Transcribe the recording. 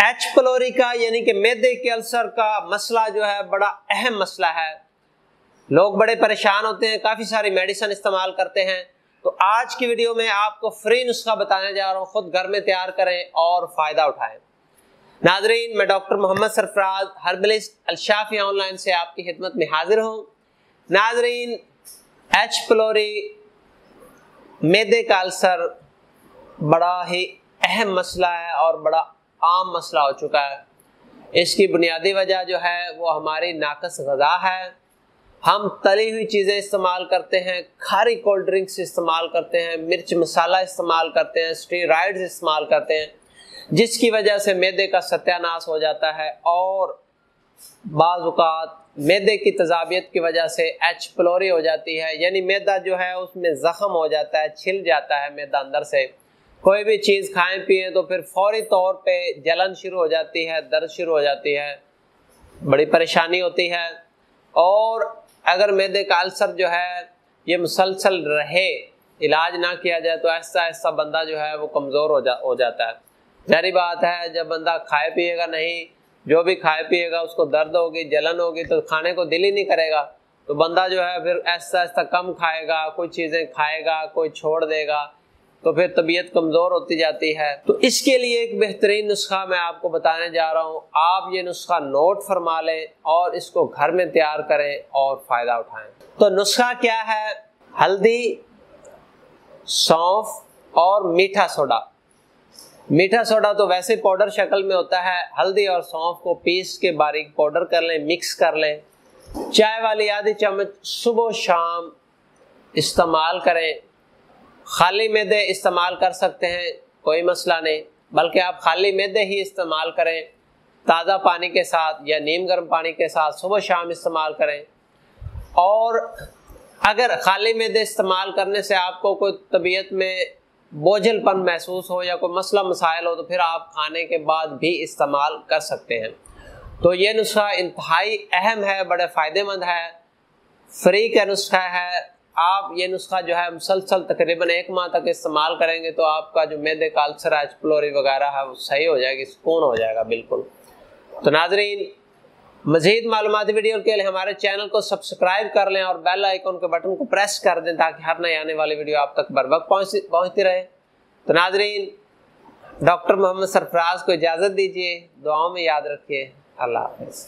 H प्लोरी का यानी कि मैदे के अल्सर का मसला जो है बड़ा अहम मसला है। लोग बड़े परेशान होते हैं, काफ़ी सारी मेडिसिन इस्तेमाल करते हैं। तो आज की वीडियो में आपको फ्री नुस्खा बताने जा रहा हूँ, खुद घर में तैयार करें और फ़ायदा उठाएं। नाजरीन, मैं doctor Mohammad Sarfaraz herbalist Al-Shafi online से आपकी खिदमत में हाजिर हूँ। नाजरीन, एच प्लोरी मैदे का अल्सर बड़ा ही अहम मसला है और बड़ा आम मसला हो चुका है। इसकी बुनियादी वजह जो है वो हमारी नाक़िस ग़िज़ा है। हम तली हुई चीज़ें इस्तेमाल करते हैं, खारी कोल्ड ड्रिंक्स इस्तेमाल करते हैं, मिर्च मसाला इस्तेमाल करते हैं, स्टेरॉइड्स इस्तेमाल करते हैं, जिसकी वजह से मैदे का सत्यानाश हो जाता है और बाज़ औक़ात मैदे की तज़ाबियत की वजह से एच प्लोरी हो जाती है। यानी मैदा जो है उसमें ज़ख़म हो जाता है, छिल जाता है मैदा अंदर से। कोई भी चीज़ खाएं पिएं तो फिर फौरी तौर पे जलन शुरू हो जाती है, दर्द शुरू हो जाती है, बड़ी परेशानी होती है। और अगर मैदे का अल्सर जो है ये मुसलसल रहे, इलाज ना किया जाए तो ऐसा ऐसा बंदा जो है वो कमज़ोर हो जाता है। जारी बात है, जब बंदा खाए पिएगा नहीं, जो भी खाए पिएगा उसको दर्द होगी, जलन होगी, तो खाने को दिल ही नहीं करेगा। तो बंदा जो है फिर ऐसा ऐसा कम खाएगा, कोई चीज़ें खाएगा, कोई छोड़ देगा, तो फिर तबीयत कमज़ोर होती जाती है। तो इसके लिए एक बेहतरीन नुस्खा मैं आपको बताने जा रहा हूँ। आप ये नुस्खा नोट फरमा लें और इसको घर में तैयार करें और फ़ायदा उठाएं। तो नुस्खा क्या है? हल्दी, सौंफ और मीठा सोडा। मीठा सोडा तो वैसे पाउडर शक्ल में होता है। हल्दी और सौंफ को पीस के बारीक पाउडर कर लें, मिक्स कर लें। चाय वाली आधी चम्मच सुबह शाम इस्तेमाल करें। खाली मैदे इस्तेमाल कर सकते हैं, कोई मसला नहीं, बल्कि आप खाली मैदे ही इस्तेमाल करें, ताज़ा पानी के साथ या नीम गर्म पानी के साथ सुबह शाम इस्तेमाल करें। और अगर खाली मैदे इस्तेमाल करने से आपको कोई तबीयत में बोझलपन महसूस हो या कोई मसला मसाइल हो तो फिर आप खाने के बाद भी इस्तेमाल कर सकते हैं। तो ये नुस्खा इंतहाई अहम है, बड़े फ़ायदेमंद है, फ्री का नुस्खा है। आप ये नुस्खा जो है मुसलसल तकरीबन 1 माह तक इस्तेमाल करेंगे तो आपका जो मैदे का अल्सर, एच प्लोरी वगैरह है वो सही हो जाएगी, सुकून हो जाएगा बिल्कुल। तो नाजरीन, मज़ीद मालूमाती वीडियो के लिए हमारे चैनल को सब्सक्राइब कर लें और बेल आइकन के बटन को प्रेस कर दें ताकि हर नई आने वाली वीडियो आप तक बर वक्त पहुँचती रहे। तो नाजरीन, डॉक्टर मोहम्मद सरफराज को इजाज़त दीजिए, दुआओं में याद रखिए। अल्लाह हाफ़िज़।